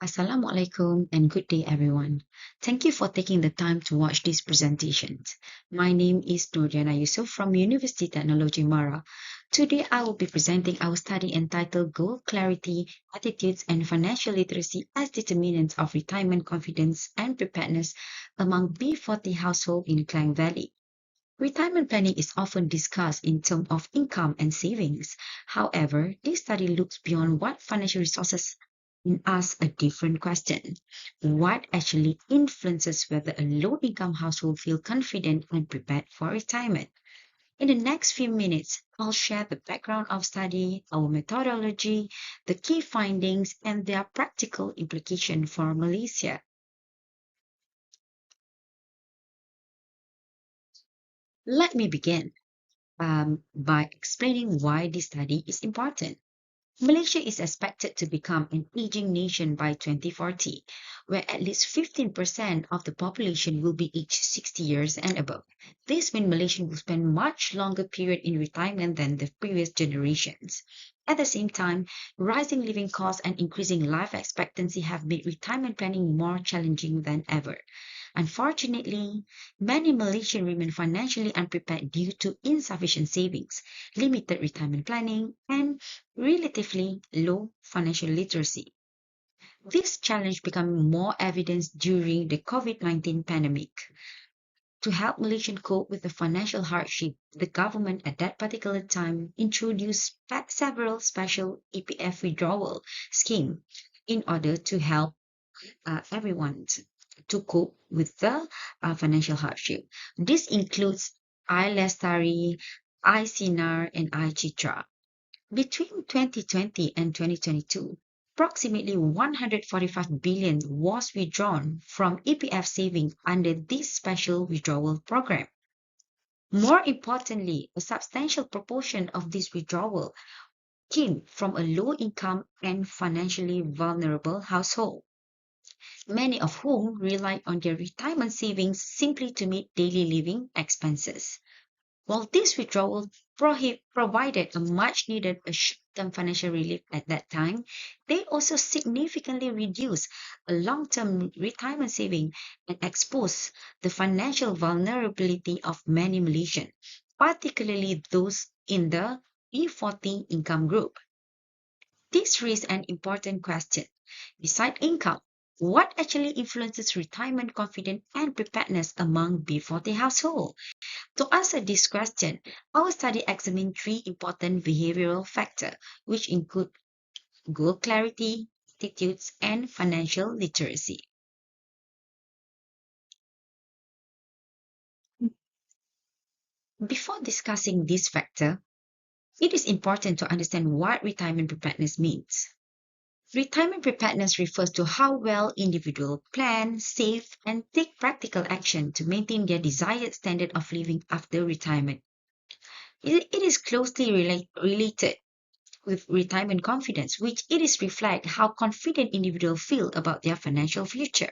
Assalamualaikum and good day everyone. Thank you for taking the time to watch this presentation. My name is Diyana Yusoff from University Technologi Mara. Today I will be presenting our study entitled Goal Clarity, Attitudes and Financial Literacy as Determinants of Retirement Confidence and Preparedness among B40 households in Klang Valley. Retirement planning is often discussed in terms of income and savings. However, this study looks beyond what financial resources and asks a different question. What actually influences whether a low-income household feel confident and prepared for retirement? In the next few minutes, I'll share the background of study, our methodology, the key findings, and their practical implication for Malaysia. Let me begin by explaining why this study is important. Malaysia is expected to become an aging nation by 2040, where at least 15% of the population will be aged 60 years and above. This means Malaysians will spend much longer period in retirement than the previous generations. At the same time, rising living costs and increasing life expectancy have made retirement planning more challenging than ever. Unfortunately, many Malaysians remain financially unprepared due to insufficient savings, limited retirement planning, and relatively low financial literacy. This challenge became more evident during the COVID-19 pandemic. To help Malaysians cope with the financial hardship, the government at that particular time introduced several special EPF withdrawal schemes in order to help everyone to cope with the financial hardship. This includes iLestari, iSinar, and iCitra. Between 2020 and 2022, approximately 145 billion was withdrawn from EPF savings under this special withdrawal program. More importantly, a substantial proportion of this withdrawal came from a low income and financially vulnerable household, many of whom relied on their retirement savings simply to meet daily living expenses. While this withdrawal provided a much needed short-term financial relief at that time, they also significantly reduced a long-term retirement saving and exposed the financial vulnerability of many Malaysians, particularly those in the B40 income group. This raises an important question. Besides income, what actually influences retirement confidence and preparedness among B40 households? To answer this question, our study examined three important behavioral factors, which include goal clarity, attitudes, and financial literacy. Before discussing this factor, it is important to understand what retirement preparedness means. Retirement preparedness refers to how well individuals plan, save, and take practical action to maintain their desired standard of living after retirement. It is closely related with retirement confidence, which it is reflect how confident individuals feel about their financial future.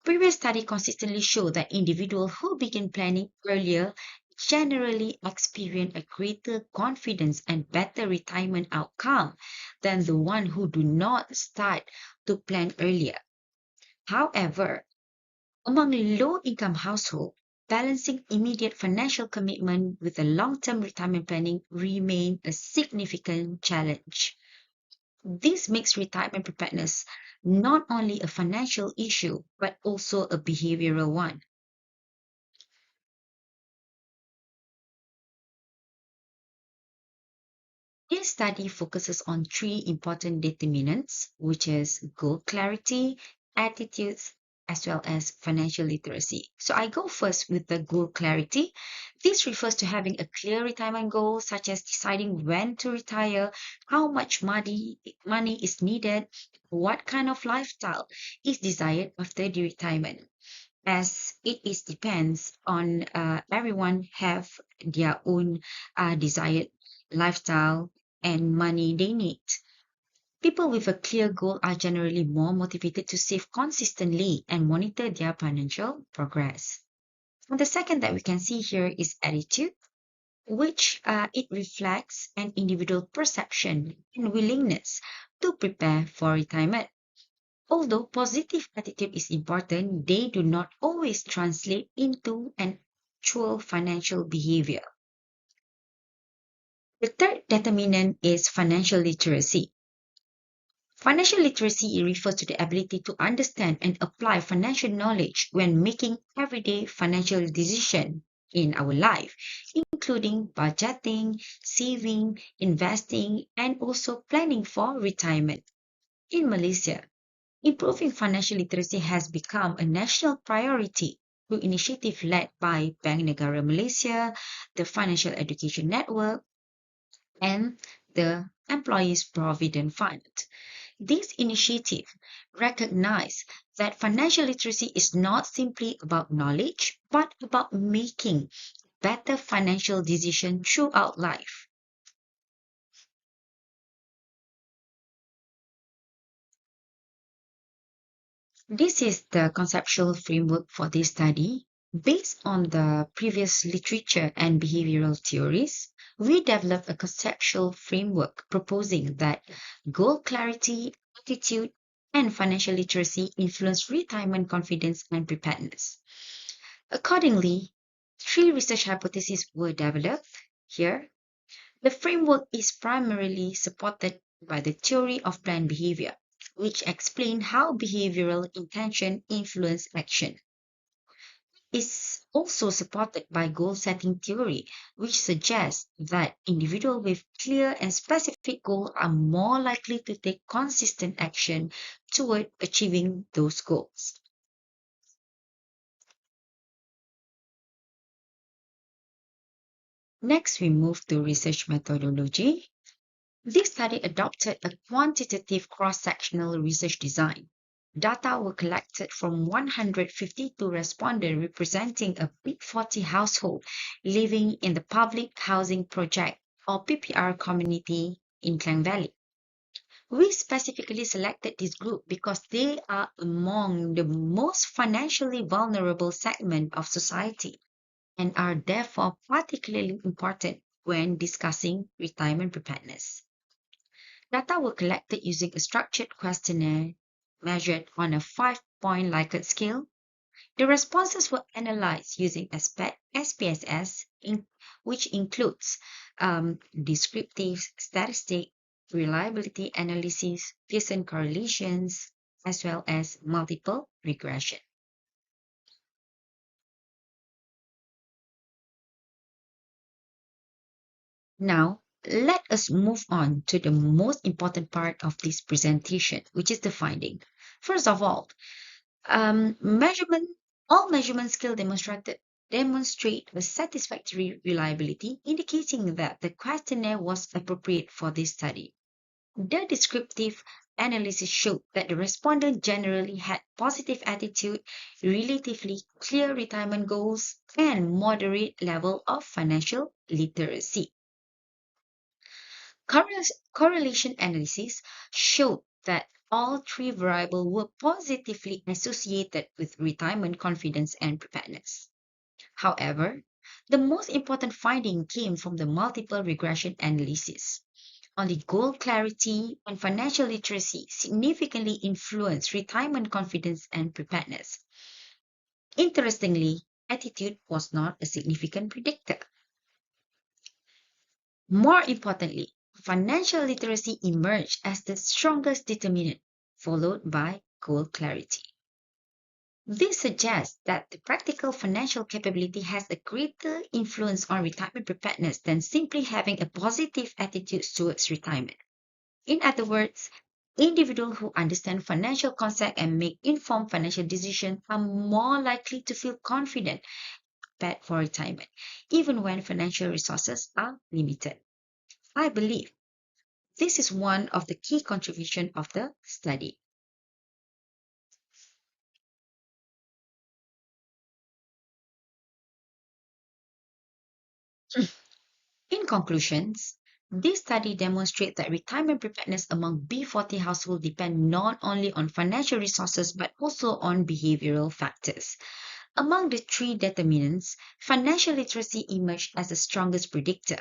Previous studies consistently show that individuals who begin planning earlier generally experience a greater confidence and better retirement outcome than the one who do not start to plan earlier. However, among low-income households, balancing immediate financial commitment with a long-term retirement planning remain a significant challenge. This makes retirement preparedness not only a financial issue, but also a behavioral one. This study focuses on three important determinants, which is goal clarity, attitudes, as well as financial literacy. So I go first with the goal clarity. This refers to having a clear retirement goal, such as deciding when to retire, how much money is needed, what kind of lifestyle is desired after the retirement. As it is depends on everyone have their own desired lifestyle and money they need. People with a clear goal are generally more motivated to save consistently and monitor their financial progress. And the second that we can see here is attitude, which it reflects an individual perception and willingness to prepare for retirement. Although positive attitude is important, they do not always translate into an actual financial behavior. The third determinant is financial literacy. Financial literacy refers to the ability to understand and apply financial knowledge when making everyday financial decisions in our life, including budgeting, saving, investing, and also planning for retirement. In Malaysia, improving financial literacy has become a national priority through initiatives led by Bank Negara Malaysia, the Financial Education Network, and the Employees Provident Fund. This initiative recognizes that financial literacy is not simply about knowledge, but about making better financial decisions throughout life. This is the conceptual framework for this study. Based on the previous literature and behavioral theories, we developed a conceptual framework proposing that goal clarity, attitude, and financial literacy influence retirement confidence and preparedness. Accordingly, three research hypotheses were developed here. The framework is primarily supported by the theory of planned behavior, which explain how behavioral intention influence action. Is also supported by goal setting theory, which suggests that individuals with clear and specific goals are more likely to take consistent action toward achieving those goals. Next, we move to research methodology. This study adopted a quantitative cross-sectional research design. Data were collected from 152 respondents representing a Big 40 household living in the Public Housing Project or PPR community in Klang Valley. We specifically selected this group because they are among the most financially vulnerable segment of society and are therefore particularly important when discussing retirement preparedness. Data were collected using a structured questionnaire measured on a 5-point Likert scale. The responses were analyzed using SPSS, which includes descriptive statistic, reliability analysis, Pearson correlations, as well as multiple regression. Now, let us move on to the most important part of this presentation, which is the finding. First of all, measurement all measurement skill demonstrate a satisfactory reliability, indicating that the questionnaire was appropriate for this study. The descriptive analysis showed that the respondent generally had positive attitude, relatively clear retirement goals, and moderate level of financial literacy. Correlation analysis showed that all three variables were positively associated with retirement confidence and preparedness. However, the most important finding came from the multiple regression analysis. Only goal clarity and financial literacy significantly influence retirement confidence and preparedness. Interestingly, attitude was not a significant predictor. More importantly, financial literacy emerged as the strongest determinant, followed by goal clarity. This suggests that the practical financial capability has a greater influence on retirement preparedness than simply having a positive attitude towards retirement. In other words, individuals who understand financial concepts and make informed financial decisions are more likely to feel confident prepared for retirement, even when financial resources are limited. I believe this is one of the key contributions of the study. In conclusions, this study demonstrates that retirement preparedness among B40 households depend not only on financial resources but also on behavioral factors. Among the three determinants, financial literacy emerged as the strongest predictor,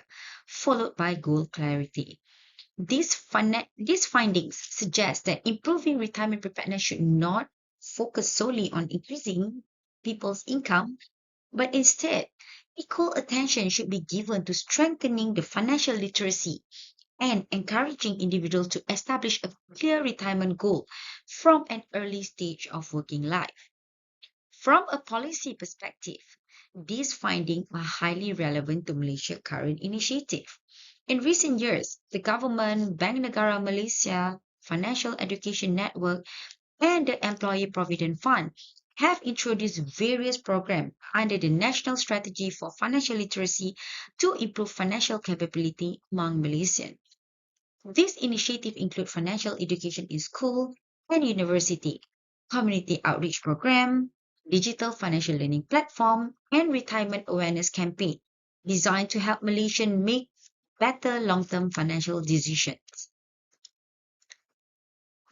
followed by goal clarity. These findings suggest that improving retirement preparedness should not focus solely on increasing people's income, but instead, equal attention should be given to strengthening the financial literacy and encouraging individuals to establish a clear retirement goal from an early stage of working life. From a policy perspective, these findings are highly relevant to Malaysia's current initiative. In recent years, the government, Bank Negara Malaysia, Financial Education Network, and the Employee Provident Fund have introduced various programs under the National Strategy for Financial Literacy to improve financial capability among Malaysians. These initiatives include financial education in school and university, community outreach program, digital financial learning platform, and retirement awareness campaign designed to help Malaysians make better long-term financial decisions.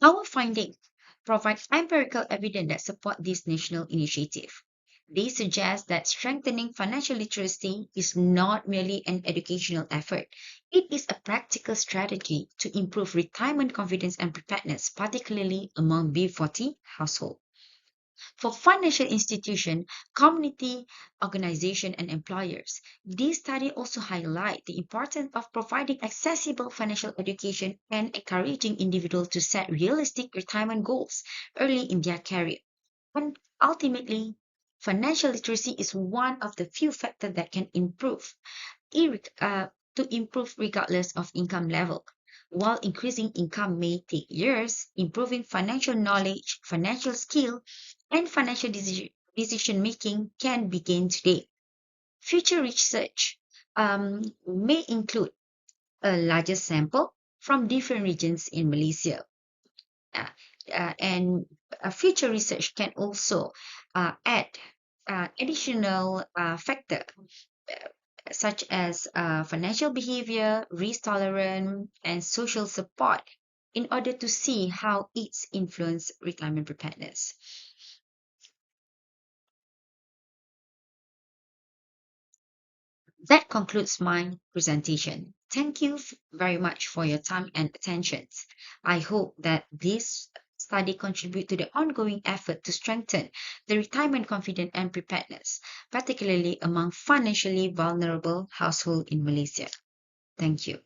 Our findings provide empirical evidence that support this national initiative. They suggest that strengthening financial literacy is not merely an educational effort. It is a practical strategy to improve retirement confidence and preparedness, particularly among B40 households. For financial institutions, community organizations, and employers, this study also highlight the importance of providing accessible financial education and encouraging individuals to set realistic retirement goals early in their career. And ultimately, financial literacy is one of the few factors that can irre- uh, improve regardless of income level. While increasing income may take years, improving financial knowledge, financial skill, and financial decision making can begin today. Future research may include a larger sample from different regions in Malaysia. Uh, and Future research can also add additional factor such as financial behavior, risk tolerance, and social support in order to see how it's influenced retirement preparedness. That concludes my presentation. Thank you very much for your time and attention. I hope that this study contribute to the ongoing effort to strengthen the retirement confidence and preparedness, particularly among financially vulnerable households in Malaysia. Thank you.